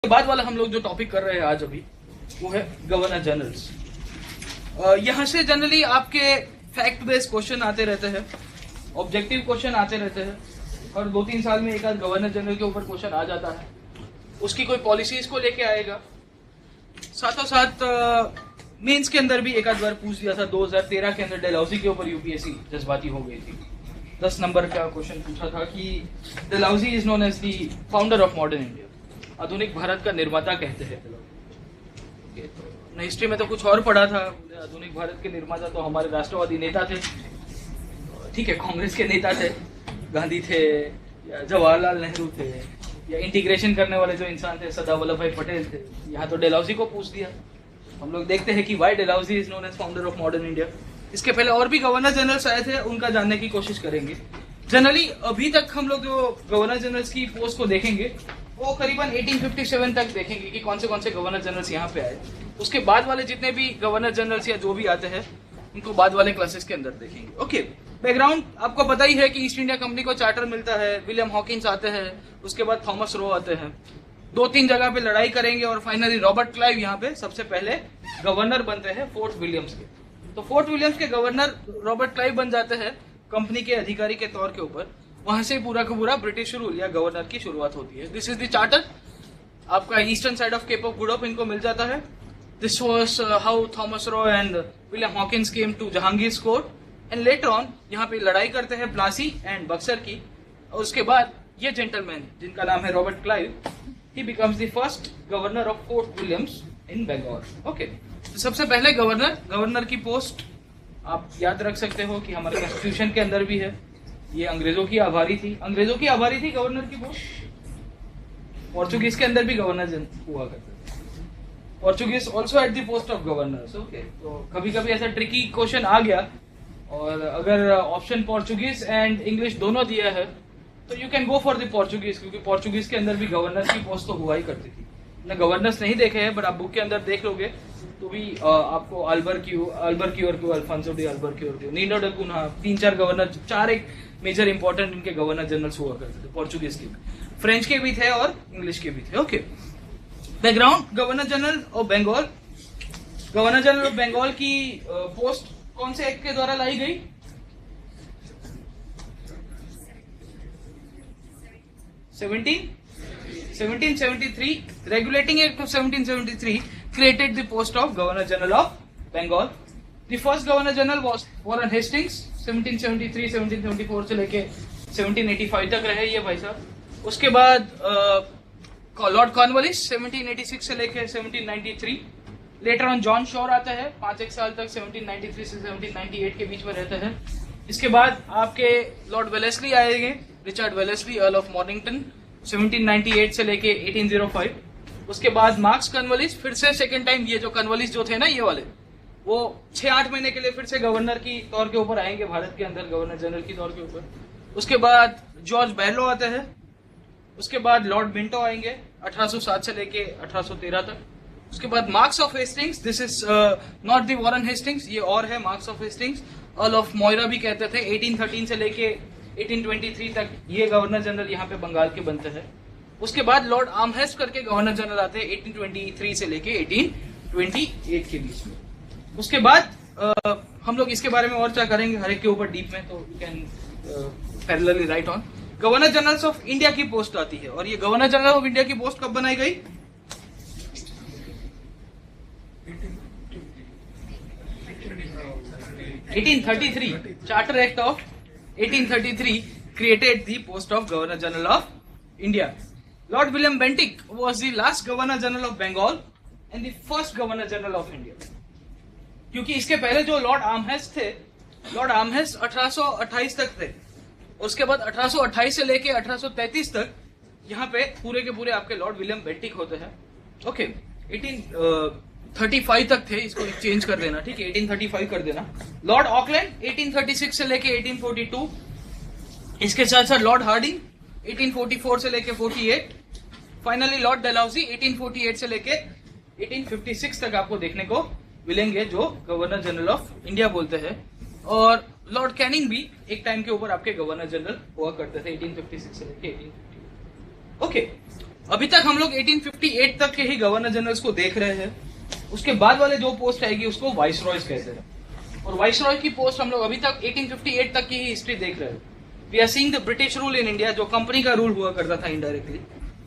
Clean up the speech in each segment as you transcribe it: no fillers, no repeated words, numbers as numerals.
बाद वाला हम लोग जो टॉपिक कर रहे हैं आज अभी वो है गवर्नर जनरल्स। यहाँ से जनरली आपके फैक्ट बेस्ड क्वेश्चन आते रहते हैं, ऑब्जेक्टिव क्वेश्चन आते रहते हैं, और 2-3 साल में एक आध गवर्नर जनरल के ऊपर क्वेश्चन आ जाता है। उसकी कोई पॉलिसीज को लेके आएगा, साथों साथ मेंस के अंदर भी एक आध बार पूछ दिया था। 2013 के अंदर डलहौजी के ऊपर यूपीएससी जज्बाती हो गई थी। 10 नंबर का क्वेश्चन पूछा था कि Dalhousie is known as the founder of modern India, आधुनिक भारत का निर्माता कहते हैं। हिस्ट्री में तो कुछ और पढ़ा था, आधुनिक भारत के निर्माता तो हमारे राष्ट्रवादी नेता थे, ठीक है, कांग्रेस के नेता थे, गांधी थे या जवाहरलाल नेहरू थे, या इंटीग्रेशन करने वाले जो इंसान थे सरदार वल्लभ भाई पटेल थे। यहाँ तो डलहौजी को पूछ दिया। हम लोग देखते हैं कि why Dalhousie is known as founder of modern India. इसके पहले और भी गवर्नर जनरल्स आए थे, उनका जानने की कोशिश करेंगे। जनरली अभी तक हम लोग जो गवर्नर जनरल्स की पोस्ट को देखेंगे वो करीबन 1857 तक देखेंगे कि कौन से गवर्नर जनरल्स यहाँ पे आए। उसके बाद वाले जितने भी गवर्नर जनरल्स या जो भी आते हैं उनको बाद वाले क्लासेस के अंदर देखेंगे। ओके, बैकग्राउंड आपको पता ही है कि ईस्ट इंडिया कंपनी को चार्टर मिलता है, विलियम हॉकिंस आते हैं, उसके बाद थॉमस रो आते हैं। 2-3 जगह पे लड़ाई करेंगे और फाइनली रॉबर्ट क्लाइव यहाँ पे सबसे पहले गवर्नर बनते हैं फोर्ट विलियम्स के। तो फोर्ट विलियम्स के गवर्नर रॉबर्ट क्लाइव बन जाते हैं कंपनी के अधिकारी के तौर के ऊपर। वहां से पूरा का पूरा ब्रिटिश रूल या गवर्नर की शुरुआत होती है। This is the charter. आपका eastern side of Cape of Good Hope इनको मिल जाता है। This was how Thomas Roe and William Hawkins came to Jahangir court and later on यहाँ पे लड़ाई करते हैं प्लासी एंड बक्सर की। और उसके बाद ये जेंटलमैन जिनका नाम है Robert Clive, he becomes the first governor of Fort Williams in Bengal. Okay, तो सबसे पहले गवर्नर की पोस्ट आप याद रख सकते हो कि हमारे कॉन्स्टिट्यूशन के अंदर भी है। ये अंग्रेजों की आभारी थी गवर्नर की पोस्ट। पोर्चुगीज के अंदर भी गवर्नर हुआ करते थे। Portuguese also at the post of governors. Okay, तो कभी कभी ऐसा ट्रिकी क्वेश्चन आ गया और अगर ऑप्शन पोर्चुगीज एंड इंग्लिश दोनों दिया है तो you can go for the Portuguese, क्योंकि पोर्चुगीज के अंदर भी गवर्नर की पोस्ट तो हुआ ही करती थी। मैंने गवर्नर्स नहीं देखे हैं, बट आप बुक के अंदर देख लोगे तो भी आपको Albuquerque, Alfonso de Albuquerque, Nuno da Cunha, 3-4 governor, 4 एक मेजर इंपॉर्टेंट इनके गवर्नर जनरल्स हुआ करते थे। पोर्चुगीज के, फ्रेंच के भी थे और इंग्लिश के भी थे। Okay, background governor general of Bengal. Governor general of Bengal की पोस्ट कौन से एक्ट के द्वारा लाई गई? 1773 regulating act of 1773 created the post of governor general of bengal. The first governor general was Warren Hastings, 1774 से लेके 1785 तक रहे ये भाई साहब। उसके बाद लॉर्ड कॉर्नवालिस 1786 से लेके 1793। लेटर ऑन जॉन शोर आता है 5-1 साल तक, 1793 से 1798 के बीच में रहते हैं। इसके बाद आपके लॉर्ड वेलेस्ली आएंगे, Richard Wellesley, earl of Mornington, 1798 से लेके 1805। उसके बाद मार्क्स कॉर्नवालिस, फिर से सेकंड टाइम ये जो कॉर्नवालिस जो थे ना ये वाले, वो 6-8 महीने के लिए फिर से गवर्नर की तौर के ऊपर आएंगे भारत के अंदर, गवर्नर जनरल की तौर के ऊपर। उसके बाद जॉर्ज बैरलो आते हैं। उसके बाद लॉर्ड मिंटो आएंगे 1807 से लेके 1813 तक। उसके बाद Marquess of Hastings, this is not the Warren Hastings, ये और है Marquess of Hastings, Earl of Moira भी कहते थे। 1813 से लेके 1823 तक ये गवर्नर जनरल यहाँ पे बंगाल के बनते हैं। उसके बाद लॉर्ड आर्महेस्ट करके गवर्नर जनरल आते हैं 1823 से लेके 1828 के बीच में। उसके बाद हम लोग इसके बारे में और क्या करेंगे हर एक के ऊपर डीप में, तो you can parallelly right on. Governor generals of India की पोस्ट आती है, और ये गवर्नर जनरल ऑफ इंडिया की पोस्ट कब बनाई गई? 1833 charter act of 1833 created the post of Governor General of India. Lord William Bentinck was the last Governor General of Bengal and the first Governor General of India. क्योंकि इसके पहले जो Lord आर्महेस्ट थे, Lord आर्महेस्ट 1828 तक थे। उसके बाद 1828 से लेके 1833 तक यहाँ पे पूरे के पूरे आपके लॉर्ड विलियम बेंटिक होते हैं। ओके, 1835 तक थे, इसको चेंज कर देना, ठीक है, 1835 कर देना। लॉर्ड ऑकलैंड 1836 से लेके 1842। इसके साथ साथ लॉर्ड हार्डिंग 1844 से लेके 48। फाइनली लॉर्ड डलहौजी 1848 से लेके 1856 तक आपको देखने को मिलेंगे, जो गवर्नर जनरल ऑफ इंडिया बोलते हैं। और लॉर्ड कैनिंग भी एक टाइम के ऊपर आपके गवर्नर जनरल हुआ करते थे 1856 से लेके 1850। ओके, अभी तक हम लोग 1858 तक के ही गवर्नर जनरल्स को देख रहे हैं। उसके बाद वाले जो पोस्ट आएगी उसको वाइस रॉयज कहते हैं, और वाइस रॉय की पोस्ट हम लोग अभी तक 1858 तक की ही हिस्ट्री देख रहे हैं। We are seeing the British rule in India, जो कंपनी का रूल हुआ करता था इनडायरेक्टली।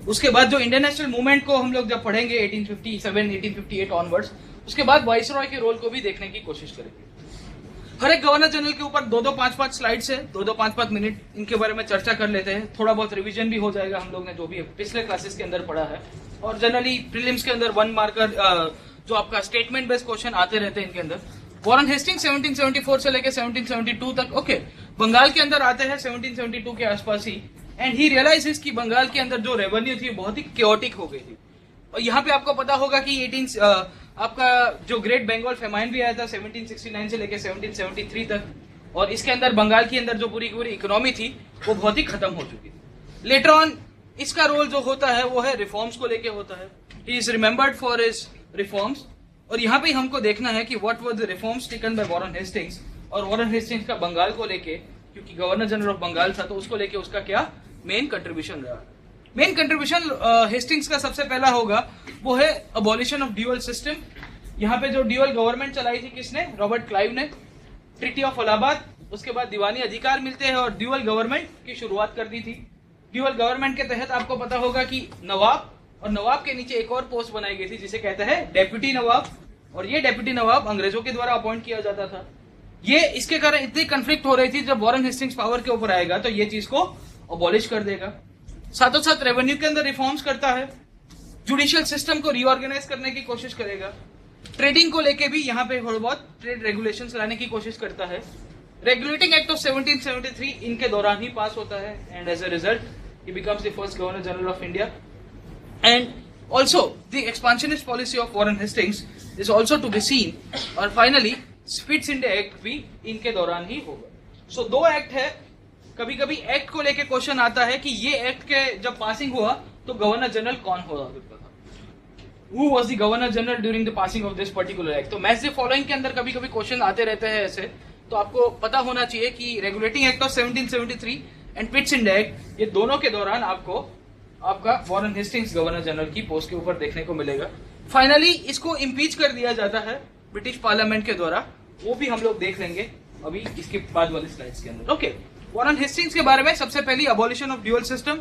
उसके बाद जो इंडियन नेशनल मूवमेंट को हम लोग जब पढ़ेंगे 1857 1858 ऑनवर्ड्स, उसके बाद वाइस रॉय के रोल को भी देखने की कोशिश करेंगे। हर एक गवर्नर जनरल के ऊपर 2-2 5-5 स्लाइड्स है, 2-2 5-5 मिनट इनके बारे में चर्चा कर लेते हैं। थोड़ा बहुत रिवीजन भी हो जाएगा हम लोग ने जो भी पिछले क्लासेस के अंदर पढ़ा है, और जनरली प्रीलिम्स के अंदर 1 मार्कर जो आपका स्टेटमेंट बेस्ड क्वेश्चन आते रहते हैं इनके अंदर। वॉरेन हेस्टिंग्स 1774 से लेकर 1772 तक, ओके, बंगाल के अंदर आते हैं 1772 के आसपास ही, एंड ही रियलाइजेस कि बंगाल के अंदर जो रेवेन्यू थी बहुत ही क्योटिक हो गई थी। और यहाँ पे आपको पता होगा कि आपका जो ग्रेट बंगाल फेमाइन भी आया था 1769 से लेकर 1773 तक, और इसके अंदर बंगाल के अंदर जो पूरी इकोनॉमी थी वो बहुत ही खत्म हो चुकी थी। लेटर ऑन इसका रोल जो होता है वो है रिफॉर्म्स को लेके होता है। He is remembered for his reforms, और यहाँ पे हमको देखना है कि what were the reforms taken by Warren Hastings, और वॉरेन हेस्टिंग्स का बंगाल को लेके, क्योंकि गवर्नर जनरल ऑफ बंगाल था, तो उसको लेके उसका क्या मेन कंट्रीब्यूशन रहा। मेन कंट्रीब्यूशन हेस्टिंग्स का सबसे पहला होगा वो है अबॉलिशन ऑफ ड्यूअल सिस्टम। यहाँ पे जो ड्यूअल गवर्नमेंट चलाई थी किसने? रॉबर्ट क्लाइव ने। ट्रीटी ऑफ अलाहाबाद, उसके बाद दीवानी अधिकार मिलते हैं और ड्यूअल गवर्नमेंट की शुरुआत कर दी थी। ड्यूअल गवर्नमेंट के तहत आपको पता होगा कि नवाब, और नवाब के नीचे एक और पोस्ट बनाई गई थी जिसे कहते हैं डेप्यूटी नवाब, और ये डेप्यूटी नवाब अंग्रेजों के द्वारा अपॉइंट किया जाता था। ये इसके कारण इतनी कंफ्लिक्ट हो रही थी, जब वॉरेन हेस्टिंग्स पावर के ऊपर आएगा तो ये चीज को अबॉलिश कर देगा। साथों साथ रेवेन्यू के अंदर रिफॉर्म्स करता है, जुडिशियल सिस्टम को रीऑर्गेनाइज करने की कोशिश करेगा, ट्रेडिंग को लेके भी यहाँ पे थोड़ा बहुत ट्रेड रेगुलेशंस लाने की कोशिश करता है। रेगुलेटिंग एक्ट ऑफ 1773 इनके दौरान ही पास होता है, and as a result he becomes the first governor general of India. And also the expansionist policy of Warren Hastings is also to be seen, और फाइनली स्पिट्स इंडिया एक्ट भी इनके दौरान ही होगा। सो 2 act है। कभी कभी एक्ट को लेके क्वेश्चन आता है कि ये एक्ट के जब पासिंग हुआ तो गवर्नर जनरल कौन हुआ करता था, who was the governor general during the passing of this particular act. तो मैच द फॉलोइंग के अंदर कभी कभी क्वेश्चन आते रहते हैं ऐसे, तो आपको पता होना चाहिए कि regulating act of 1773 and पिट्स India act, ये दोनों के दौरान आपको आपका वॉरेन हेस्टिंग्स गवर्नर जनरल की पोस्ट के ऊपर देखने को मिलेगा। फाइनली इसको इम्पीच कर दिया जाता है ब्रिटिश पार्लियामेंट के द्वारा, वो भी हम लोग देख लेंगे अभी इसके बाद वाले स्लाइड्स के अंदर। ओके, वॉरेन हेस्टिंग्स के बारे में सबसे पहली अबॉलिशन ऑफ ड्यूअल सिस्टम।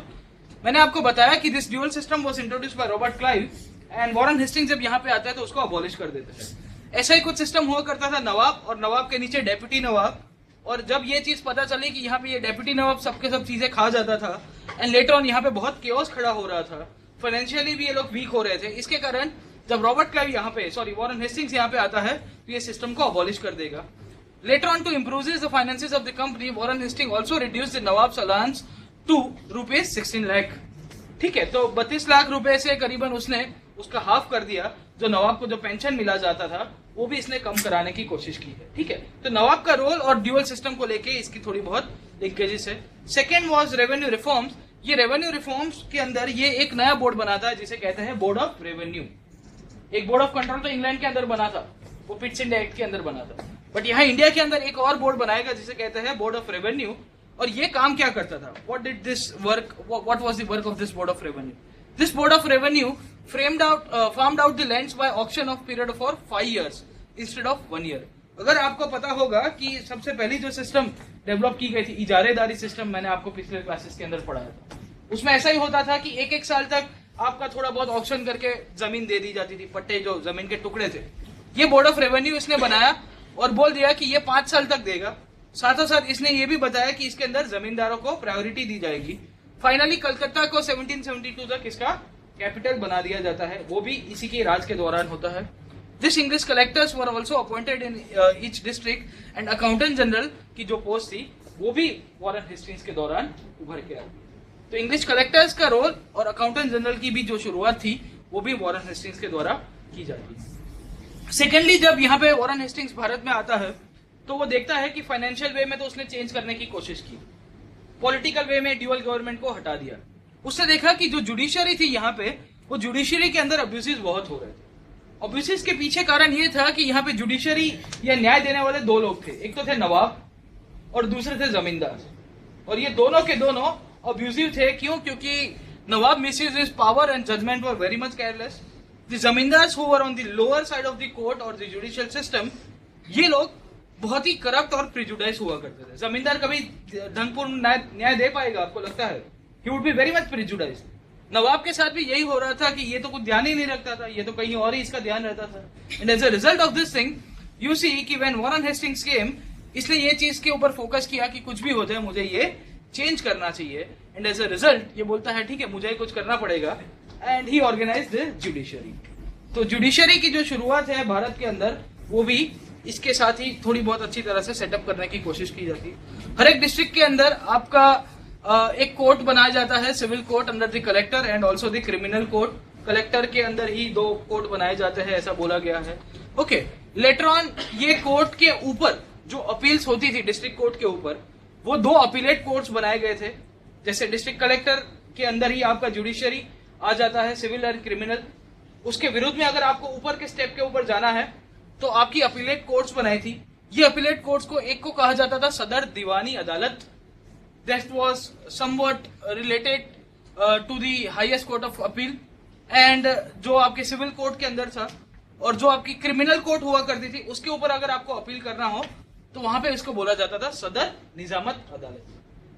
मैंने आपको बताया कि this dual system was introduced by Robert Clive, and Warren Hastings जब यहाँ पे आता है तो उसको अबॉलिश कर देते हैं। ऐसा ही कुछ सिस्टम हुआ करता था नवाब, और नवाब के नीचे डेप्यूटी नवाब, और जब ये चीज पता चली कि यहाँ पे ये डेप्यूटी नवाब सबके सब चीजें खा जाता था, एंड लेटर ऑन यहाँ पे बहुत केओस खड़ा हो रहा था, फाइनेंशियली भी ये लोग वीक हो रहे थे, इसके कारण जब रॉबर्ट क्लाइव यहाँ पे वॉरेन हेस्टिंग्स यहाँ पे आता है तो ये सिस्टम को अबॉलिश कर देगा। Later on, to improve the finances of the company, Warren Hastings also reduced the Nawab's allowance to rupees 16 lakh. ठीक है, तो 32 लाख रुपए से करीबन उसने उसका हाफ कर दिया। जो नवाब को जो पेंशन मिला जाता था वो भी इसने कम कराने की कोशिश की है। ठीक है, तो नवाब का रोल और ड्यूअल सिस्टम को लेके इसकी थोड़ी बहुत लिंकेजेस है। Second was revenue reforms. ये रेवेन्यू रिफॉर्म्स के अंदर ये एक नया बोर्ड बनाता है जिसे कहते हैं बोर्ड ऑफ रेवेन्यू। एक बोर्ड ऑफ कंट्रोल तो इंग्लैंड के अंदर बना था, वो पिट्स इंडिया एक्ट के अंदर बना था, बट यहाँ इंडिया के अंदर एक और बोर्ड बनाएगा जिसे कहते हैं बोर्ड ऑफ रेवेन्यू। और ये काम क्या करता था? What was the work of this board of revenue? This board of revenue farmed out the lands by auction of period for 5 years instead of 1 year। अगर आपको पता होगा कि सबसे पहली जो सिस्टम डेवलप की गई थी इजारेदारी सिस्टम, मैंने आपको पिछले क्लासेस के अंदर पढ़ाया था, उसमें ऐसा ही होता था कि एक साल तक आपका थोड़ा बहुत ऑक्शन करके जमीन दे दी जाती थी, पट्टे जो जमीन के टुकड़े थे। ये बोर्ड ऑफ रेवेन्यू इसने बनाया और बोल दिया कि ये 5 साल तक देगा। साथों साथ इसने ये भी बताया कि इसके अंदर जमींदारों को प्रायोरिटी दी जाएगी। फाइनली कलकत्ता को 1772 तक इसका कैपिटल बना दिया जाता है, वो भी इसी के राज के दौरान होता है। This English collectors were also appointed in each district and accountant general की जो पोस्ट थी वो भी वॉरेन हेस्टिंग्स के दौरान उभर के आई। तो इंग्लिश कलेक्टर्स का रोल और अकाउंटेंट जनरल की भी जो शुरुआत थी वो भी वॉरेन हेस्टिंग्स के द्वारा की जाती है। सेकेंडली, जब यहाँ पे वॉरेन हेस्टिंग्स भारत में आता है तो वो देखता है कि फाइनेंशियल वे में तो उसने चेंज करने की कोशिश की, पॉलिटिकल वे में ड्यूअल गवर्नमेंट को हटा दिया। उसने देखा कि जो जुडिशरी थी यहाँ पे, वो जुडिशरी के अंदर अब्यूसेस बहुत हो रहे थे। अब्यूसेस के पीछे कारण ये था कि यहाँ पे जुडिशरी या न्याय देने वाले 2 लोग थे, एक तो थे नवाब और दूसरे थे जमींदार, और ये दोनों के दोनों अब्यूजिव थे। क्यों? क्योंकि Nawab misused his power and judgment were very much careless. The zamindars who were on the lower side of the court or the judicial system, ये लोग बहुत ही करप्ट और प्रिजुडाइज हुआ करते थे. जमींदार कभी ढंगपूर्ण न्याय दे पाएगा आपको लगता है? He would be very much prejudiced. नवाब के साथ भी यही हो रहा था कि ये तो कुछ ध्यान ही नहीं रखता था, ये तो कहीं और ही इसका ध्यान रहता था. And as a result of this thing you see कि व्हेन वॉरेन हेस्टिंग्स केम, इसलिए ये चीज के ऊपर फोकस किया कि कुछ भी हो जाए मुझे ये चेंज करना चाहिए. एंड एज अ रिजल्ट ये बोलता है ठीक है मुझे कुछ करना पड़ेगा. And he organised the judiciary. तो जुडिशरी की जो शुरुआत है भारत के अंदर वो भी इसके साथ ही थोड़ी बहुत अच्छी तरह से सेटअप करने की कोशिश की जाती है. हर एक डिस्ट्रिक्ट के अंदर आपका एक कोर्ट बनाया जाता है, civil court under the collector and also the criminal court. Collector के अंदर ही 2 कोर्ट बनाए जाते हैं ऐसा बोला गया है. ओके, लेटर ऑन ये कोर्ट के ऊपर जो अपील्स होती थी डिस्ट्रिक्ट कोर्ट के ऊपर, वो 2 अपीलेट कोर्ट्स बनाए गए थे. जैसे डिस्ट्रिक्ट कलेक्टर के अंदर ही आपका जुडिशरी आ जाता है, सिविल एंड क्रिमिनल. उसके विरुद्ध में अगर आपको ऊपर के स्टेप के ऊपर जाना है तो आपकी अपीलेट कोर्ट्स बनाई थी. ये अपीलेट कोर्ट्स को एक को कहा जाता था सदर दीवानी अदालत. That was somewhat related to the highest court of appeal. And जो आपके सिविल कोर्ट के अंदर था और जो आपकी क्रिमिनल कोर्ट हुआ करती थी उसके ऊपर अगर आपको अपील करना हो तो वहां पे इसको बोला जाता था सदर निजामत अदालत.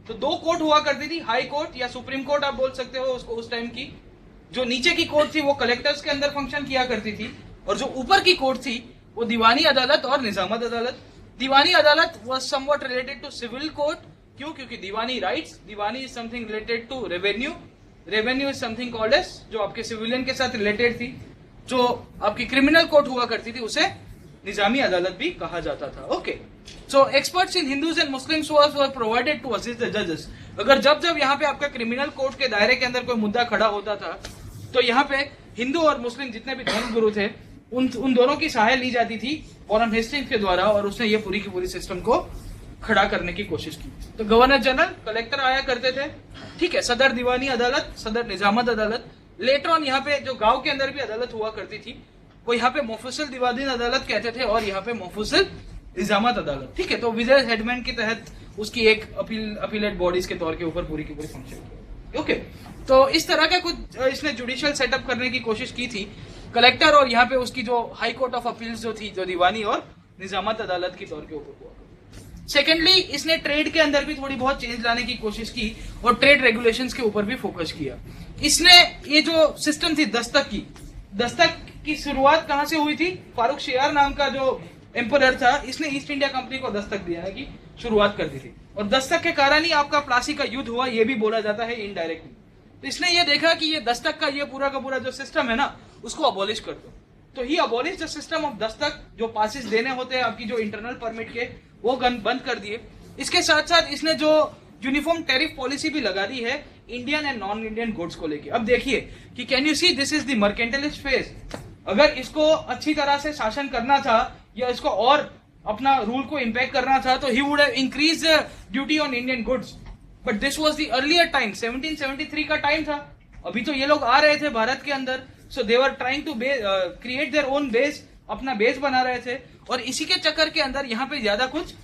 तो 2 कोर्ट हुआ करती थी, हाई कोर्ट या सुप्रीम कोर्ट आप बोल सकते हो उसको उस टाइम की. जो नीचे की कोर्ट थी वो कलेक्टर्स के अंदर फंक्शन किया करती थी और जो ऊपर की कोर्ट थी वो दीवानी अदालत और निजामत अदालत. दीवानी अदालत was somewhat related to civil court. क्यों? क्योंकि दीवानी राइट्स, दीवानी is something related to revenue, revenue is something called as जो आपके सिविलियन के साथ रिलेटेड थी. जो आपकी क्रिमिनल कोर्ट हुआ करती थी उसे निजामी अदालत भी कहा जाता था. Okay, so experts in Hindus and Muslims were provided to assist the जजेस. अगर जब जब यहाँ पे आपका क्रिमिनल कोर्ट के दायरे के अंदर कोई मुद्दा खड़ा होता था तो यहाँ पे हिंदू और मुस्लिम जितने भी धर्मगुरु थे उन दोनों की सहायता ली जाती थी वॉरेन हेस्टिंग्स के द्वारा और उसने ये पूरी की पूरी सिस्टम को खड़ा करने की कोशिश की. तो गवर्नर जनरल, कलेक्टर आया करते थे, ठीक है, सदर दीवानी अदालत, सदर निजामत अदालत. लेटर ऑन यहाँ पे जो गांव के अंदर भी अदालत हुआ करती थी वो यहाँ पे मुफस्सिल दीवानी अदालत कहते थे और यहाँ पे मुफस्सिल निजामत अदालत. ठीक है, तो विजय हेडमैन के तहत उसकी एक अपीलेट बॉडीज के तौर के ऊपर पूरी की पूरी फंक्शन की. ओके, तो इस तरह का कुछ इसने जुडिशियल सेटअप करने की कोशिश की थी कलेक्टर और यहाँ पे उसकी जो हाई कोर्ट ऑफ अपील्स जो थी जो दीवानी और निजामत अदालत के तौर के ऊपर हुआ. सेकेंडली इसने ट्रेड के अंदर भी थोड़ी बहुत चेंज लाने की कोशिश की और ट्रेड रेगुलेशंस के ऊपर भी फोकस किया. इसने ये जो सिस्टम थी दस्तक की शुरुआत कहां से हुई थी? फारूक शियार नाम का जो एम्परर था इसने ईस्ट इंडिया कंपनी को दस्तक दिया की शुरुआत कर दी थी और दस्तक के कारण ही आपका प्लासी का युद्ध हुआ, ये भी बोला जाता है इनडायरेक्टली. तो इसने ये देखा कि ये दस्तक का ये पूरा का पूरा जो सिस्टम है ना उसको अबॉलिश कर दो. तो ही abolish the system of Dastak. जो पासिस देने होते हैं आपकी जो इंटरनल परमिट के वो बंद कर दिए. इसके साथ साथ इसने जो यूनिफॉर्म टैरिफ पॉलिसी भी लगा दी है Indian and non Indian goods को लेके. अब देखिए कि can you see this is the mercantilist phase. अगर इसको अच्छी तरह से शासन करना था या इसको और अपना रूल को इम्पैक्ट करना था तो he would have increase duty on Indian goods. But this was the earlier time, 1773 का टाइम था. अभी तो ये लोग आ रहे थे भारत के अंदर, so they were trying to create their own base, अपना बेस बना रहे थे और इसी के चक्कर के अंदर यहाँ पे ज्यादा कुछ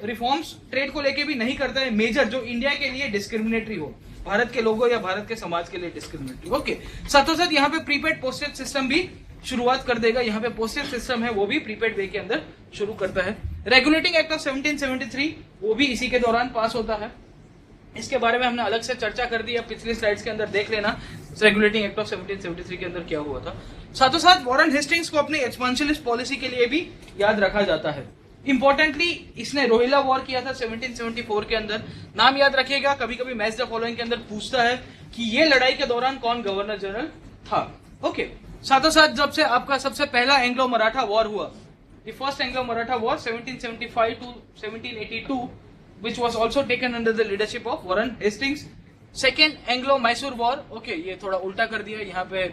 रिफॉर्म्स ट्रेड को लेके भी नहीं करता है मेजर जो इंडिया के लिए डिस्क्रिमिनेटरी हो, भारत के लोगों या भारत के समाज के लिए डिस्क्रिमिनेटरी. ओके, साथों साथ यहाँ पे प्रीपेड पोस्टेज सिस्टम भी शुरुआत कर देगा. यहाँ पे पोस्टेज सिस्टम है वो भी प्रीपेड वे के अंदर शुरू करता है. रेगुलेटिंग एक्ट ऑफ 1773 वो भी इसी के दौरान पास होता है. इसके बारे में हमने अलग से चर्चा कर दी है, पिछली स्लाइड्स के अंदर देख लेना रेगुलेटिंग एक्ट ऑफ 1773 के अंदर क्या हुआ था. साथों साथ वॉरेन हेस्टिंग्स को अपनी एक्सपांशनिस्ट पॉलिसी के लिए भी याद रखा जाता है. इंपॉर्टेंटली इसने रोहिला वॉर किया था 1774 के अंदर. नाम याद रखिएगा, कभी कभी मैच द फॉलोइंग के अंदर पूछता है कि ये लड़ाई के दौरान कौन गवर्नर जनरल था. ओके, साथों साथ जब से आपका सबसे पहला एंग्लो मराठा वॉर हुआ, the first Anglo Maratha war 1775 to 1782 which was also taken under the leadership of Warren Hastings. Second Anglo Mysore war. Okay, ये थोड़ा उल्टा कर दिया, यहाँ पे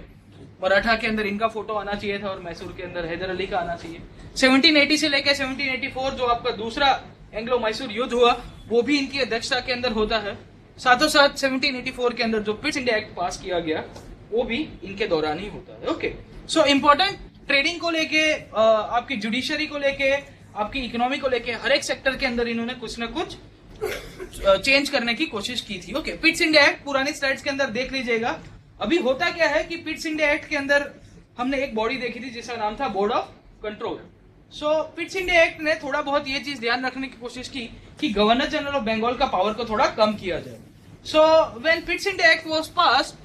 मराठा के अंदर इनका फोटो आना चाहिए था और मैसूर के अंदर हैदर अली का आना चाहिए. 1780 से लेकर 1784 जो आपका दूसरा एंग्लो मैसूर युद्ध हुआ वो भी इनकी अध्यक्षता के अंदर होता है. साथों साथ 1784 के अंदर जो पिट्स इंडिया एक्ट पास किया गया वो भी इनके दौरान ही होता है. ओके, सो इम्पोर्टेंट ट्रेडिंग को लेके, आपकी जुडिशरी को लेके, आपकी इकोनॉमी को लेके हर एक सेक्टर के अंदर इन्होंने कुछ ना कुछ चेंज करने की कोशिश की थी। ओके, पिट्स इंडिया एक्ट पुरानी स्लाइड्स के अंदर देख लीजिएगा। अभी होता क्या है कि पिट्स इंडिया एक्ट के अंदर हमने एक बॉडी देखी थी जिसका नाम था board of control. So पिट्स India act ने थोड़ा बहुत ये चीज ध्यान रखने की कोशिश की कि गवर्नर जनरल ऑफ बंगाल का पावर को थोड़ा कम किया जाए। So when Pitt's India Act was passed,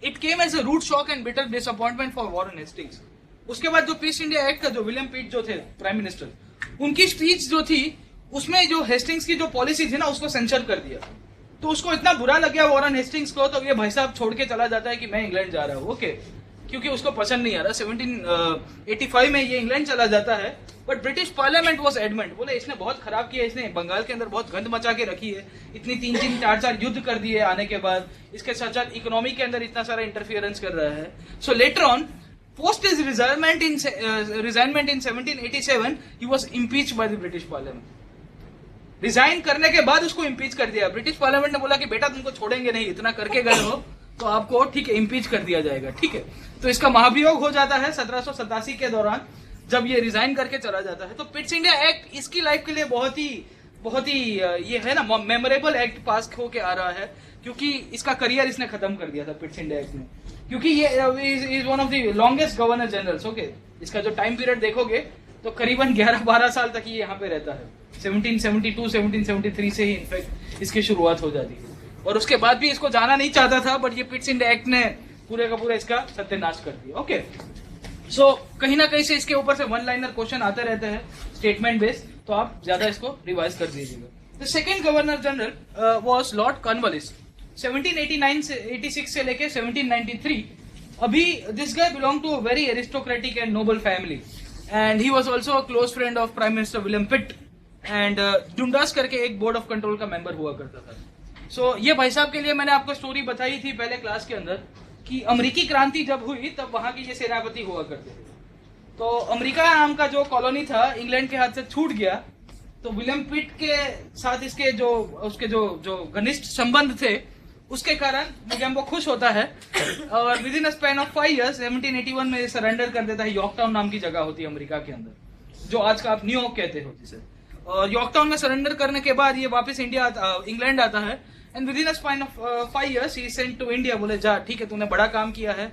it came as a rude shock and bitter disappointment for Warren Hastings. उसके बाद जो पिट्स इंडिया एक्ट का जो विलियम पिट जो थे प्राइम मिनिस्टर, उनकी स्पीच जो थी उसमें जो हेस्टिंग्स की जो पॉलिसी थी ना उसको सेंसर कर दिया। तो उसको इतना बुरा लग गया वॉरेन हेस्टिंग्स को, तो ये भाई साहब छोड़ के चला जाता है कि मैं इंग्लैंड जा रहा हूँ। ओके, क्योंकि उसको पसंद नहीं आ रहा। 1785 में ये इंग्लैंड चला जाता है, but British parliament was adamant, बोले इसने बहुत खराब किया, इसने बंगाल के अंदर बहुत गंद मचा के रखी है, इतनी 3-3 4-4 युद्ध कर दिए आने के बाद, इसके साथ साथ इकोनॉमी के अंदर इतना सारा इंटरफियरेंस कर रहा है। So later on post his resignment in 1787 he was impeached by the British Parliament. Resign करने के बाद उसको इम्पीच कर दिया। ब्रिटिश पार्लियामेंट ने बोला कि बेटा तुमको छोड़ेंगे नहीं, इतना करके गए हो तो आपको ठीक है इम्पीच कर दिया जाएगा। ठीक है, तो इसका महाभियोग हो जाता है 1787 के दौरान जब ये रिजाइन करके चला जाता है। तो पिट्स इंडिया एक्ट इसकी लाइफ के लिए बहुत ही ये है ना मेमोरेबल एक्ट पास होके आ रहा है, क्योंकि इसका करियर इसने खत्म कर दिया था पिट्स इंडिया एक्ट ने, क्योंकि ये is one of the longest governor generals. Okay, इसका जो टाइम पीरियड देखोगे तो करीबन 11-12 साल तक ये यहाँ पे रहता है। 1772-1773 से ही इनफैक्ट इसकी शुरुआत हो जाती है, और उसके बाद भी इसको जाना नहीं चाहता था, बट ये पिट्स इंडिया एक्ट ने पूरे का पूरा इसका सत्यानाश कर दिया। ओके, सो कहीं ना कहीं से इसके ऊपर से वन लाइनर क्वेश्चन आते रहते हैं स्टेटमेंट बेस्ड, तो आप ज्यादा इसको रिवाइज कर दीजिएगा। The second governor general was Lord Cornwallis, 1786 से लेके 1793। अभी this guy belong to a very aristocratic and noble family, and he was also a close friend of prime minister William Pitt, and Dundas करके एक board of control का member हुआ करता था। सो ये भाई साहब के लिए मैंने आपको स्टोरी बताई थी पहले क्लास के अंदर कि अमेरिकी क्रांति जब हुई तब वहां की ये सेनापति हुआ करते थे। तो अमेरिका नाम का जो कॉलोनी था इंग्लैंड के हाथ से छूट गया, तो विलियम पिट के साथ उसके जो घनिष्ठ संबंध थे उसके कारण विलियम वो खुश होता है, और with in a span of 5 years 1781 में सरेंडर कर देता है। यॉर्कटाउन नाम की जगह होती है अमेरिका के अंदर, जो आज का आप न्यूयॉर्क कहते हो जिसे। और यॉर्कटाउन में सरेंडर करने के बाद ये वापस इंग्लैंड आता है, and within a span of 5 years he sent to India. बोले जा ठीक है, तूने बड़ा काम किया है,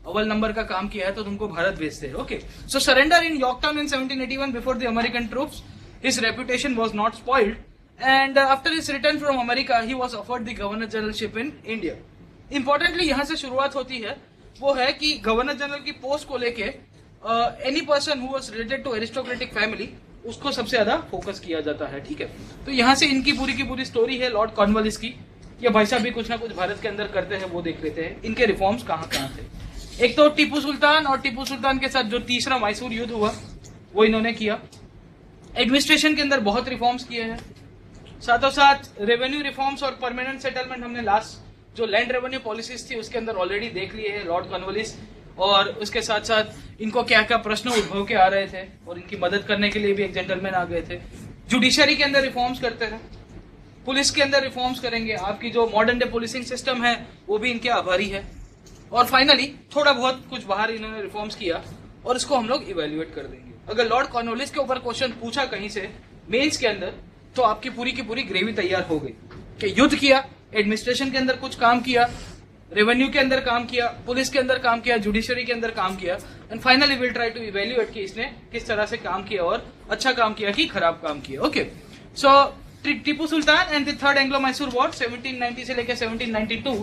अव्वल नंबर का काम किया है, तो तुमको भारत भेजते हैं। Okay, so surrender in Yorktown in 1781 before the American troops, his reputation was not spoiled, and after his return from America he was offered the governor generalship in India. Importantly यहाँ से शुरुआत होती है वो है कि गवर्नर जनरल की post को लेके any person who was related to aristocratic family उसको सबसे ज्यादा फोकस किया जाता है। ठीक है, तो यहाँ से इनकी पूरी की पूरी स्टोरी है लॉर्ड कॉर्नवालिस की। ये भाई साहब भी कुछ ना कुछ भारत के अंदर करते हैं, वो देख लेते हैं इनके रिफॉर्म्स कहाँ कहाँ थे। एक तो टीपू सुल्तान, और टीपू सुल्तान के साथ जो तीसरा मैसूर युद्ध हुआ वो इन्होंने किया। एडमिनिस्ट्रेशन के अंदर बहुत रिफॉर्म्स किए हैं, साथों साथ रेवेन्यू रिफॉर्म्स और परमानेंट सेटलमेंट हमने लास्ट जो लैंड रेवेन्यू पॉलिसीज थी उसके अंदर ऑलरेडी देख लिए है लॉर्ड कॉर्नवालिस, और उसके साथ साथ इनको क्या क्या प्रश्न उद्भव के आ रहे थे और इनकी मदद करने के लिए भी एक जेंटलमैन आ गए थे। जुडिशरी के अंदर रिफॉर्म्स करते हैं, पुलिस के अंदर रिफॉर्म्स करेंगे, आपकी जो मॉडर्न डे पुलिसिंग सिस्टम है वो भी इनके आभारी है, और फाइनली थोड़ा बहुत कुछ बाहर इन्होंने रिफॉर्म्स किया, और इसको हम लोग इवेल्युएट कर देंगे। अगर लॉर्ड कॉर्नवालिस के ऊपर क्वेश्चन पूछा कहीं से मेंस के अंदर, तो आपकी पूरी की पूरी ग्रेवी तैयार हो गई कि युद्ध किया, एडमिनिस्ट्रेशन के अंदर कुछ काम किया, रेवेन्यू के अंदर काम किया, पुलिस के अंदर काम किया, जुडिशरी के अंदर काम किया, and finally will try to evaluate कि इसने किस तरह से काम किया और अच्छा काम किया कि खराब काम किया। Okay, so Tipu sultan and the third Anglo Mysore war 1790 से लेकर 1792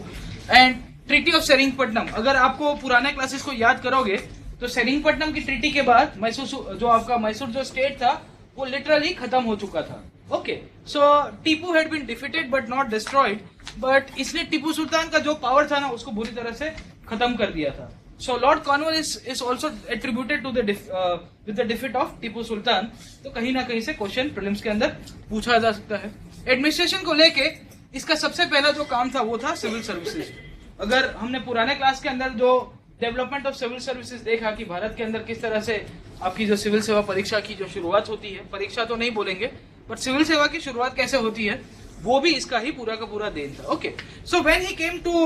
एंड ट्रीटी ऑफ सेरिंगपट्टनम। अगर आपको पुराने क्लासेस को याद करोगे तो सेरिंगपट्टनम की ट्रीटी के बाद मैसूर जो आपका मैसूर जो स्टेट था वो लिटरली खत्म हो चुका था। Okay, so Tipu had been defeated but not destroyed, but इसने टीपू सुल्तान का जो पावर था ना उसको बुरी तरह से खत्म कर दिया था। So Lord Cornwallis is also attributed to with the defeat of Tipu Sultan. तो कहीं ना कहीं से क्वेश्चन प्रीलिम्स के अंदर पूछा जा सकता है। एडमिनिस्ट्रेशन को लेके इसका सबसे पहला जो काम था वो था सिविल सर्विसेज। अगर हमने पुराने क्लास के अंदर जो डेवलपमेंट ऑफ सिविल सर्विसेज देखा कि भारत के अंदर किस तरह से आपकी जो सिविल सेवा परीक्षा की जो शुरुआत होती है, परीक्षा तो नहीं बोलेंगे बट सिविल सेवा की शुरुआत कैसे होती है, वो भी इसका ही पूरा का पूरा देन था। Okay, so when he came to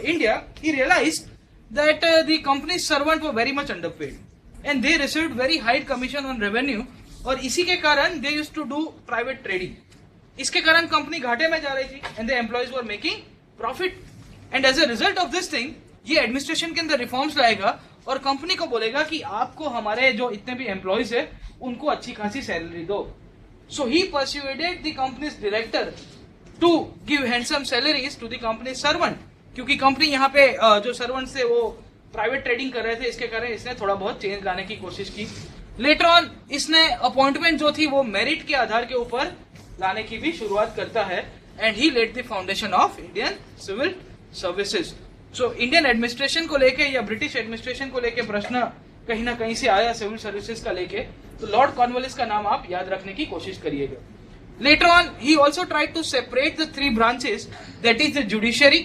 India he realised that the company servant were very much underpaid and they received very high commission on revenue, और इसी के कारण they used to do private trading. इसके कारण company घाटे में जा रही थी and the employees were making profit. And as a result of this thing ये एडमिनिस्ट्रेशन के अंदर रिफॉर्म्स लाएगा और कंपनी को बोलेगा कि आपको हमारे जो इतने भी एम्प्लॉइज है उनको अच्छी खासी सैलरी दो। So he persuaded the company's director to give handsome salaries to the company servant, क्योंकि कंपनी यहाँ पे जो सर्वेंट थे वो प्राइवेट ट्रेडिंग कर रहे थे, इसके कारण इसने थोड़ा बहुत चेंज लाने की कोशिश की। लेटर ऑन इसने अपॉइंटमेंट जो थी वो मेरिट के आधार के ऊपर लाने की भी शुरुआत करता है and he laid the foundation of Indian civil services. So Indian administration को लेके या ब्रिटिश एडमिनिस्ट्रेशन को लेके प्रश्न कहीं ना कहीं से आया सिविल सर्विसेज का लेके, तो लॉर्ड कॉर्नवालिस का नाम आप याद रखने की कोशिश करिएगा। Later on he also tried to separate the 3 branches, that is the judiciary,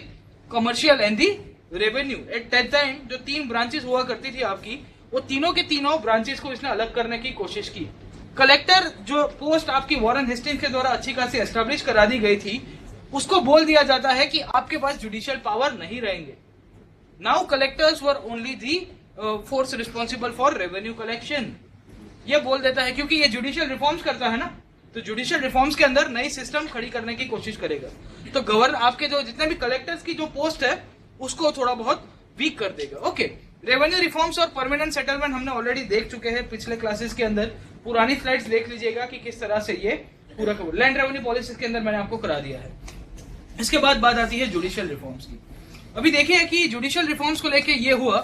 commercial and the revenue. At that time जो 3 ब्रांचेस हुआ करती थी आपकी, वो तीनों के तीनों ब्रांचेस को इसने अलग करने की कोशिश की। कलेक्टर जो पोस्ट आपकी वॉरेन हेस्टिंग्स के द्वारा अच्छी खासी एस्टेब्लिश करा दी गई थी, उसको बोल दिया जाता है कि आपके पास जुडिशियल पावर नहीं रहेंगे। Now collectors were only the force responsible for revenue collection. ये बोल देता है क्योंकि ये जुडिशियल रिफॉर्म्स करता है ना, तो जुडिशियल रिफॉर्म्स के अंदर नई सिस्टम खड़ी करने की कोशिश करेगा। तो गवर्नर आपके जो जितने भी कलेक्टर्स की जो पोस्ट है उसको थोड़ा बहुत वीक कर देगा। ओके, रेवेन्यू रिफॉर्म्स और परमानेंट सेटलमेंट हमने ऑलरेडी देख चुके हैं पिछले क्लासेस के अंदर। पुरानी स्लाइड्स देख लीजिएगा कि किस तरह से ये पूरा लैंड रेवेन्यू पॉलिसीज के अंदर मैंने आपको करा दिया है। इसके बाद बात आती है जुडिशियल रिफॉर्म्स की। अभी देखिए कि जुडिशियल रिफॉर्म्स को लेके ये हुआ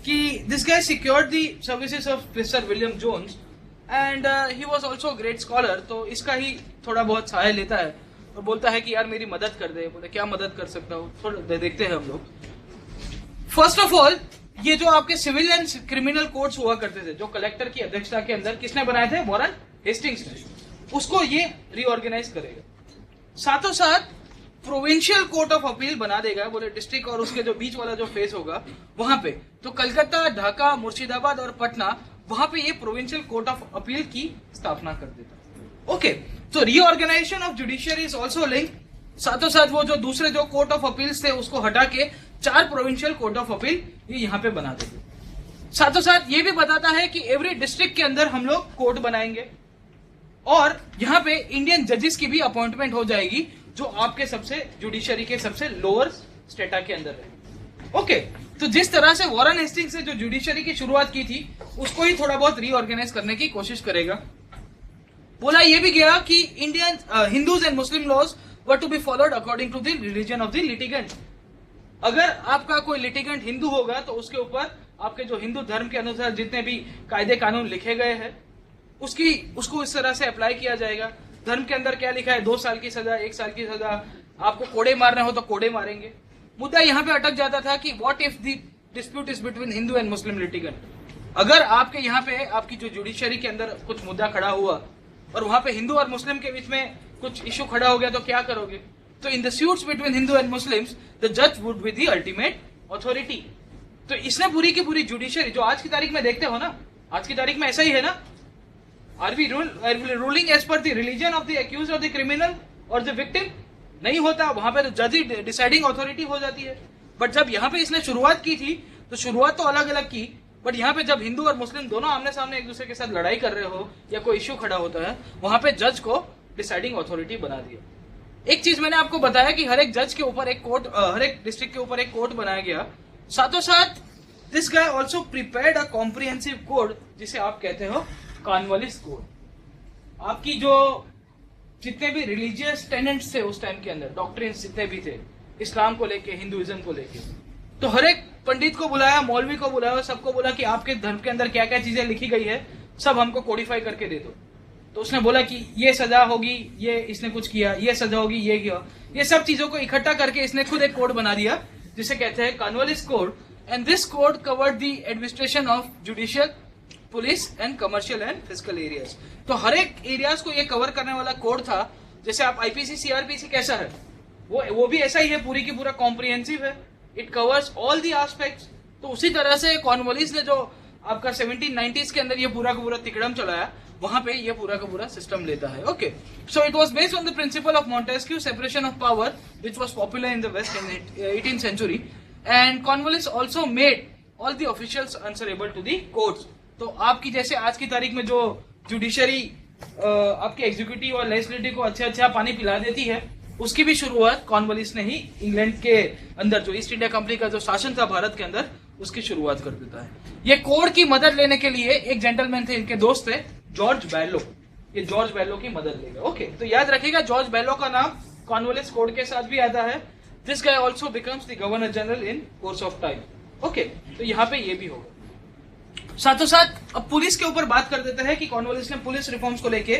कि this guy secured the services of Mr William Jones and he was also great scholar. तो इसका ही थोड़ा बहुत सहाय लेता है और बोलता है कि यार मेरी मदद कर दे। बोले क्या मदद कर सकता हूँ, थोड़ा देखते हैं हम लोग। फर्स्ट ऑफ ऑल ये जो आपके सिविल एंड क्रिमिनल कोर्ट्स हुआ करते थे, जो कलेक्टर की अध्यक्षता के अंदर किसने बनाए थे, वॉरेन हेस्टिंग्स ने, उसको ये रीऑर्गेनाइज करेगा। साथों साथ प्रोविंशियल कोर्ट ऑफ अपील बना देगा, बोले डिस्ट्रिक्ट और उसके जो बीच वाला जो फेस होगा वहां पे, तो कलकत्ता, ढाका, मुर्शिदाबाद और पटना, वहां पे ये प्रोविंशियल कोर्ट ऑफ अपील की स्थापना कर देता। ओके, तो reorganisation of judiciary is also link. साथों साथ वो जो दूसरे जो कोर्ट ऑफ अपील्स थे उसको हटा के 4 प्रोविंशियल कोर्ट ऑफ अपील ये यहाँ पे बना देंगे। साथों साथ ये भी बताता है कि एवरी डिस्ट्रिक्ट के अंदर हम लोग कोर्ट बनाएंगे और यहाँ पे इंडियन जजेस की भी अपॉइंटमेंट हो जाएगी, जो आपके सबसे जुडिशरी के सबसे लोअर स्टेटा के अंदर है। ओके, तो जिस तरह से वॉरेन हेस्टिंग्स से जो जुडिशरी की शुरुआत की थी उसको ही थोड़ा बहुत रीऑर्गेनाइज करने की कोशिश करेगा। बोला ये भी गया कि Indian Hindus and Muslim laws were to be followed according to the religion of the litigant. अगर आपका कोई लिटिगेंट हिंदू होगा तो उसके ऊपर आपके जो हिंदू धर्म के अनुसार जितने भी कायदे कानून लिखे गए हैं उसको इस तरह से अप्लाई किया जाएगा। धर्म के अंदर क्या लिखा है, 2 साल की सजा, 1 साल की सजा, आपको कोड़े मारने हो तो कोड़े मारेंगे। मुद्दा यहाँ पे अटक जाता था कि what if the dispute is between Hindu and Muslim litigant. अगर आपके यहाँ पे आपकी जो जुडिशरी के अंदर कुछ मुद्दा खड़ा हुआ और वहां पे हिंदू और मुस्लिम के बीच में कुछ इश्यू खड़ा हो गया तो क्या करोगे? तो in the suits between Hindu and Muslims the जज would be the ultimate authority. तो इसने पूरी की पूरी जुडिशरी जो आज की तारीख में देखते हो ना, आज की तारीख में ऐसा ही है ना, are we ruling as per the religion of the accused और द क्रिमिनल और द विक्टिम? नहीं होता, वहां पे तो जज ही डिसाइडिंग अथॉरिटी हो जाती है। बट जब यहाँ पे इसने शुरुआत की थी तो शुरुआत तो अलग अलग की, बट यहाँ पे जब हिंदू और मुस्लिम दोनों आमने सामने एक दूसरे के साथ लड़ाई कर रहे हो या कोई इश्यू खड़ा होता है, वहां पे जज को डिसाइडिंग अथॉरिटी बना दिया। एक चीज मैंने आपको बताया कि हर एक जज के ऊपर एक कोर्ट, हर एक डिस्ट्रिक्ट के ऊपर एक कोर्ट बनाया गया। साथों साथ this guy also prepared a comprehensive code, जिसे आप कहते हो कॉर्नवालिस कोड। आपकी जो जितने भी रिलीजियस टेनेंट्स थे उस टाइम के अंदर, डॉक्ट्रिन्स जितने भी थे इस्लाम को लेके, हिंदुइज्म को लेके, तो हर एक पंडित को बुलाया, मौलवी को बुलाया, सबको बोला कि आपके धर्म के अंदर क्या क्या चीजें लिखी गई है सब हमको कोडिफाई करके दे दो। तो उसने बोला कि ये सजा होगी, ये इसने कुछ किया, ये सजा होगी, ये किया, ये सब चीजों को इकट्ठा करके इसने खुद एक कोड बना दिया जिसे कहते हैं Cornwallis code. And this code covered the administration of judicial, police and commercial and physical areas. तो हर एक एरियाज को ये कवर करने वाला कोड था। जैसे आप आईपीसी सीआरपीसी कैसा है, वो भी ऐसा ही है, पूरी की पूरा कॉम्प्रिहेंसिव है, it covers all the aspects. तो उसी तरह से कॉर्नवालिस ने जो आपका 1790s के अंदर ये पूरा का पूरा तिकड़म चलाया, वहां पे ये पूरा का पूरा सिस्टम लेता है। Okay, so it was based on the principle of Montesquieu separation of power which was popular in the West in 18th century and Cornwallis also made all the officials answerable to the courts. तो आपकी जैसे आज की तारीख में जो judiciary आपके executive और लेजिस्लेटिव को अच्छा पानी पिला देती है, उसकी भी शुरुआत कॉर्नवालिस ने ही इंग्लैंड के अंदर जो ईस्ट इंडिया कंपनी का जो शासन था भारत के अंदर, उसकी शुरुआत कर देता है। ये कोड की मदद लेने के लिए एक जेंटलमैन थे, इनके दोस्त थे जॉर्ज बैलो, ये जॉर्ज बैलो की मदद लेगा। ओके, तो याद रखिएगा जॉर्ज बैलो का नाम कॉर्नवालिस कोड के साथ भी आता है। This guy also becomes the governor general in course of time. Okay, तो यहाँ पे ये भी होगा। साथों साथ अब पुलिस के ऊपर बात कर देते हैं कि कॉर्नवालिस ने पुलिस रिफॉर्म्स को लेके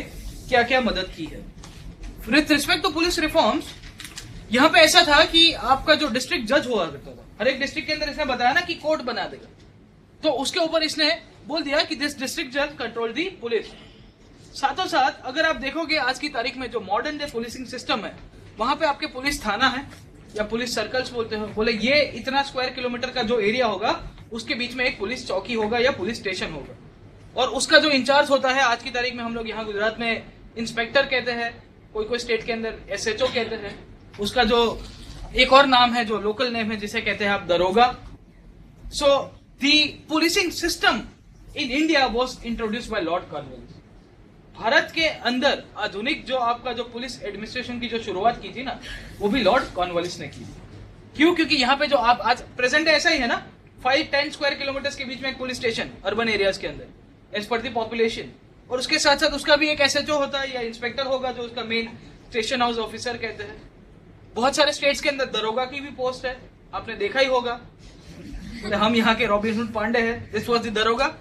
क्या क्या मदद की है। With respect to police reforms, यहाँ पे ऐसा था कि आपका जो डिस्ट्रिक्ट जज हुआ करता था, हर एक डिस्ट्रिक्ट के अंदर इसने बताया ना कि कोर्ट बना देगा, तो उसके ऊपर इसने बोल दिया कि दिस डिस्ट्रिक्ट जज कंट्रोल दी पुलिस। साथों साथ अगर आप देखोगे आज की तारीख में जो मॉडर्न डे पुलिसिंग सिस्टम है, वहां पे आपके पुलिस थाना है या पुलिस सर्कल्स बोलते हैं, बोले ये इतना स्क्वायर किलोमीटर का जो एरिया होगा उसके बीच में एक पुलिस चौकी होगा या पुलिस स्टेशन होगा, और उसका जो इंचार्ज होता है, आज की तारीख में हम लोग यहाँ गुजरात में इंस्पेक्टर कहते हैं, कोई स्टेट के अंदर SHO कहते हैं, उसका जो एक और नाम है जो लोकल नेम है जिसे कहते हैं आप दरोगा। So the policing system in India was introduced by Lord Cornwallis. Bharat के अंदर आधुनिक जो आपका जो पुलिस एडमिनिस्ट्रेशन की जो शुरुआत की थी ना, वो भी लॉर्ड कॉर्नवालिस ने की। क्यों? क्योंकि यहाँ पे जो आप आज प्रेजेंट है ऐसा ही है ना, 5-10 स्क्वायर किलोमीटर के बीच में एक पुलिस स्टेशन अर्बन एरियाज के अंदर एज पर द पॉपुलेशन, और उसके साथ साथ उसका भी एक SHO होता है या इंस्पेक्टर होगा जो उसका मेन स्टेशन हाउस ऑफिसर कहते हैं। बहुत सारे स्टेट्स के अंदर दरोगा की भी पोस्ट है, आपने देखा ही होगा। हम यहाँ के रॉबिन हुड पांडे हैं, दिस वाज द दरोगा।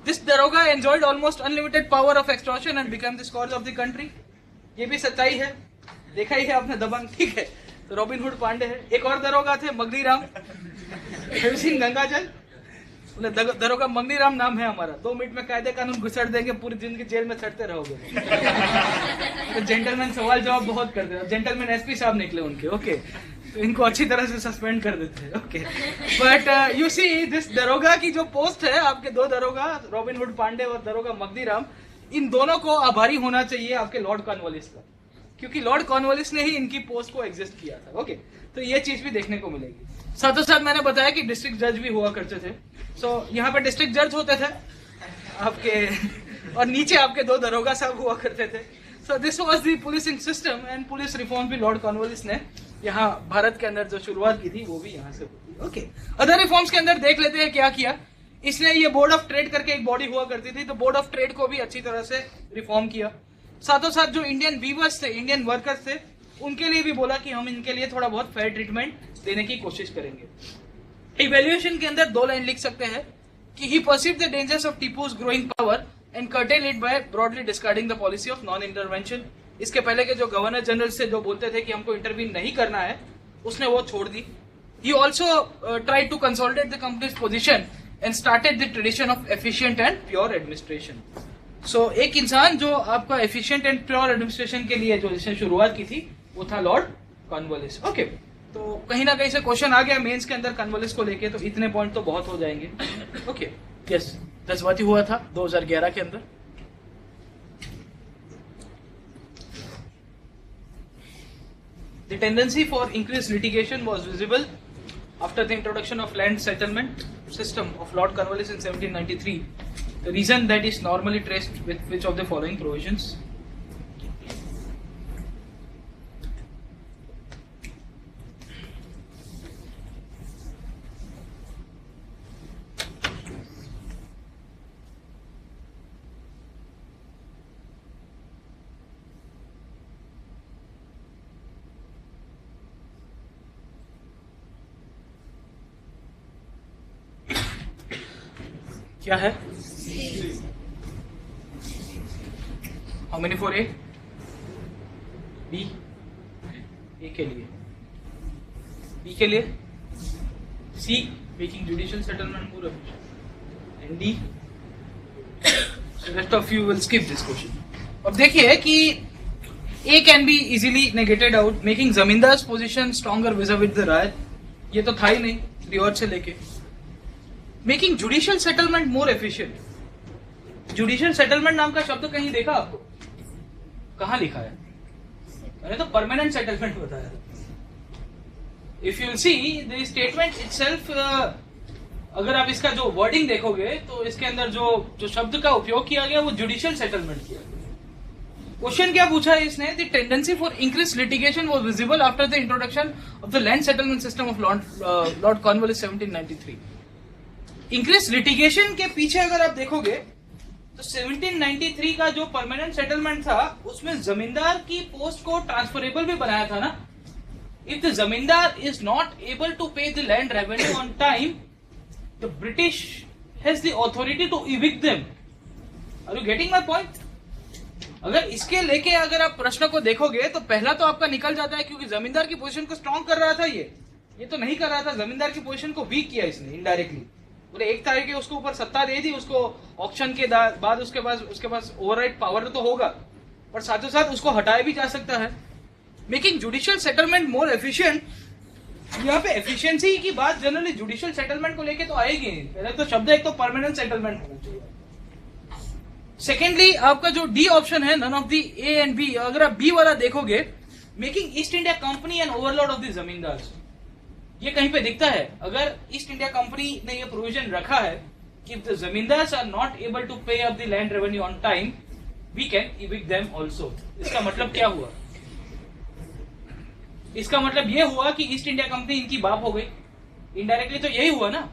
दिस दरोगा enjoyed almost unlimited power of extortion and become the scorch of the country. ये भी सच्चाई है, देखा ही है आपने दबंग, ठीक है। तो रॉबिन हुड पांडे है। एक और दरोगा थे मगनी राम, सिंह गंगाजल, दरोगा मगनी राम नाम है हमारा। 2 मिनट में कायदे कानून घुसड़ देंगे, पूरी जिंदगी जेल में सड़ते रहोगे। तो जेंटलमैन सवाल जवाब बहुत करते हैं, जेंटलमैन SP साहब निकले उनके। ओके, तो इनको अच्छी तरह से सस्पेंड कर देते हैं। Okay, but you see this दरोगा की जो पोस्ट है, आपके 2 दरोगा रॉबिन हुड पांडे और दरोगा मगनी राम, इन दोनों को आभारी होना चाहिए आपके लॉर्ड कॉर्नवालिस का, क्योंकि लॉर्ड कॉर्नवालिस ने ही इनकी पोस्ट को एग्जिस्ट किया था। ओके, तो ये चीज भी देखने को मिलेगी। साथों साथ मैंने बताया कि डिस्ट्रिक्ट जज भी हुआ करते थे। सो यहाँ पे डिस्ट्रिक्ट जज होते थे आपके, और नीचे आपके 2 दरोगा साहब हुआ करते थे। So this was the policing system and police reform भी लॉर्ड कॉर्नवालिस ने यहाँ भारत के अंदर जो शुरुआत की थी वो भी यहाँ से होती है। ओके, अदर रिफॉर्म्स के अंदर देख लेते हैं क्या किया इसने। ये बोर्ड ऑफ ट्रेड करके एक बॉडी हुआ करती थी, तो बोर्ड ऑफ ट्रेड को भी अच्छी तरह से रिफॉर्म किया। साथों साथ जो इंडियन वीवर्स थे, इंडियन वर्कर्स थे, उनके लिए भी बोला कि हम इनके लिए थोड़ा बहुत फेयर ट्रीटमेंट देने की कोशिश करेंगे। इवैल्यूएशन के अंदर 2 लाइन लिख सकते हैं कि he perceived the dangers of Tipu's growing power and curtail it by broadly discarding the policy of non intervention. इसके पहले के जो गवर्नर जनरल से जो बोलते थे कि हमको इंटरवीन नहीं करना है, उसने वो छोड़ दी। He also tried to consolidate the company's position and started the tradition of efficient and pure administration. So एक इंसान जो आपका एफिशिएंट एंड प्योर एडमिनिस्ट्रेशन के लिए जो जिसने शुरुआत की थी वो था लॉर्ड कॉर्नवालिस। ओके, तो कहीं ना कहीं से क्वेश्चन आ गया मेंस के अंदर कॉर्नवालिस को लेके, तो इतने पॉइंट तो बहुत हो जाएंगे। ओके, यस, जज्बाती हुआ था 2011 के अंदर। The tendency for increased litigation was visible after the introduction of land settlement system of Lord Cornwallis in 1793. The reason that is normally traced with which of the following provisions? क्या है? How many for A? B? A के लिए, B के लिए, C making judicial settlement more efficient, and D. So rest of you will skip this question. अब देखिए कि A can be easily negated out, making zamindars position stronger vis-a-vis the रायत, ये तो था ही नहीं रिवॉर्ड से लेके। Making judicial settlement more efficient. Judicial settlement नाम का शब्द कहीं देखा आपको? कहाँ लिखा है? मैंने तो परमानेंट सेटलमेंट बताया। If you see the statement itself, अगर आप इसका जो वर्डिंग देखोगे तो इसके अंदर जो शब्द का उपयोग किया गया वो जुडिशियल सेटलमेंट किया गया। क्वेश्चन क्या पूछा है इसने? The tendency for increase litigation was visible after the introduction of the land settlement system of Lord Cornwallis 1793। Increase litigation के पीछे अगर आप देखोगे तो 1793 का जो परमानेंट सेटलमेंट था उसमें जमींदार की पोस्ट को ट्रांसफरेबल भी बनाया था ना। If the zamindar is not able to pay the land revenue on time, the British has the authority to evict them. Are you getting my point? अगर इसके लेके अगर आप प्रश्न को देखोगे तो पहला तो आपका निकल जाता है, क्योंकि जमींदार की पोजीशन को स्ट्रांग कर रहा था ये तो नहीं कर रहा था। जमींदार की पोजीशन को वीक किया इसने इनडायरेक्टली। पूरे एक तारीख के उसको ऊपर सत्ता दे दी, उसको ऑक्शन के बाद उसके पास ओवरराइड पावर तो होगा, पर साथों साथ उसको हटाया भी जा सकता है। Making judicial settlement more efficient. यहाँ पे एफिशिएंसी की बात जनरली जुडिशियल सेटलमेंट को लेके तो आएगी। पहले तो शब्द एक तो परमानेंट सेटलमेंट होना चाहिए। सेकेंडली आपका जो डी ऑप्शन है, none of the A and B, अगर आप बी वाला देखोगे, making East India Company and overlord of the zamindar, ये कहीं पे दिखता है? अगर ईस्ट इंडिया कंपनी ने ये प्रोविजन रखा है कि if the zamindars are not able to pay up the land revenue on time, we can evict them also. इसका मतलब क्या हुआ? इसका मतलब ये हुआ कि ईस्ट इंडिया कंपनी इनकी बाप हो गई। इनडायरेक्टली तो यही हुआ ना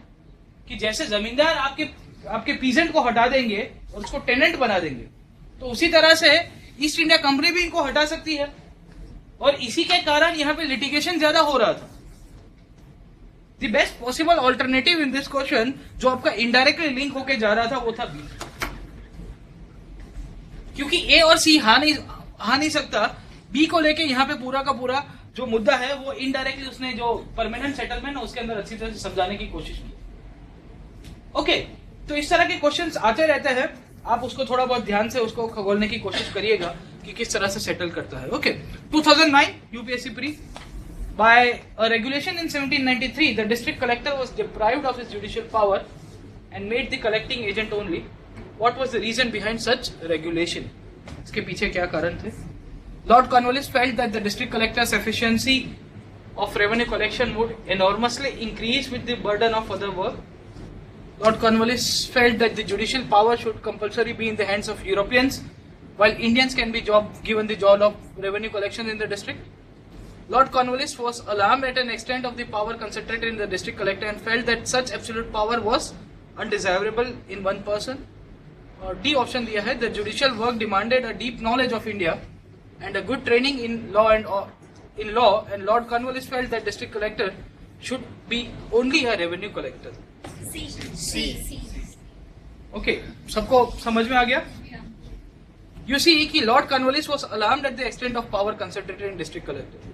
कि जैसे जमींदार आपके पीजेंट को हटा देंगे और उसको टेनेंट बना देंगे, तो उसी तरह से ईस्ट इंडिया कंपनी भी इनको हटा सकती है। और इसी के कारण यहाँ पे लिटिगेशन ज्यादा हो रहा था। The best possible alternative in this question जो आपका इनडायरेक्टली लिंक होके जा रहा था वो था बी, क्योंकि ए और सी हा नहीं सकता। बी को लेके यहाँ पे पूरा का पूरा जो मुद्दा है वो इनडायरेक्टली उसने जो परमानेंट सेटलमेंट है उसके अंदर अच्छी तरह से समझाने की कोशिश की। ओके, तो इस तरह के क्वेश्चंस आते रहते हैं, आप उसको थोड़ा बहुत ध्यान से उसको खगोलने की कोशिश करिएगा कि किस तरह से सेटल करता है। Okay, 2009 UPSC pre, by a regulation in 1793 the district collector was deprived of his judicial power and made the collecting agent only. What was the reason behind such regulation? इसके पीछे क्या कारण थे? Lord Cornwallis felt that the district collector's efficiency of revenue collection would enormously increase with the burden of other work. Lord Cornwallis felt that the judicial power should compulsorily be in the hands of Europeans, while Indians can be given the job of revenue collection in the district. Lord Cornwallis was alarmed at an extent of the power concentrated in the district collector and felt that such absolute power was undesirable in one person. D option दिया है, the judicial work demanded a deep knowledge of India and a good training in law, and Lord Cornwallis felt that district collector should be only a revenue collector. C. Okay, सबको समझ में आ गया? You see कि Lord Cornwallis was alarmed at the extent of power concentrated in district collector.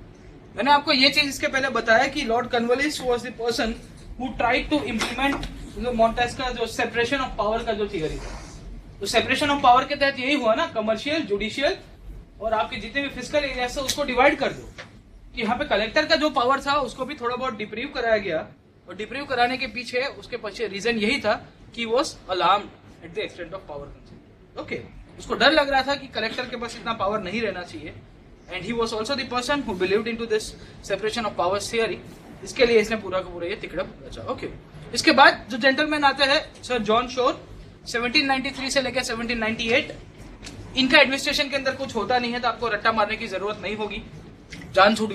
मैंने आपको ये चीज इसके पहले बताया कि Lord Cornwallis was the person who tried to implement Montesquieu का जो सेपरेशन ऑफ पावर का जो थियरी था। तो सेपरेशन ऑफ पावर के तहत यही हुआ ना, कमर्शियल, जुडिशियल और आपके जितने भी फिजिकल एरिया से उसको डिवाइड कर दो। कि यहाँ पे कलेक्टर का जो पावर था उसको भी थोड़ा बहुत डिप्रीव कराया गया, और डिप्रीव कराने के पीछे उसके पीछे रीजन यही था कि was alarmed at the extent of power. Okay, उसको डर लग रहा था कि कलेक्टर के पास इतना पावर नहीं रहना चाहिए, and he was also the person who believed into this separation of powers theory. इसके लिए इसने पूरा का पूरा ये तिकड़म रचा। ओके, इसके बाद जो जेंटलमैन आते हैं सर जॉन शोर, 1793 से लेकर 1798। इनका एडमिनिस्ट्रेशन के अंदर कुछ होता नहीं है, तो आपको रट्टा मारने की जरूरत नहीं होगी, जान छूट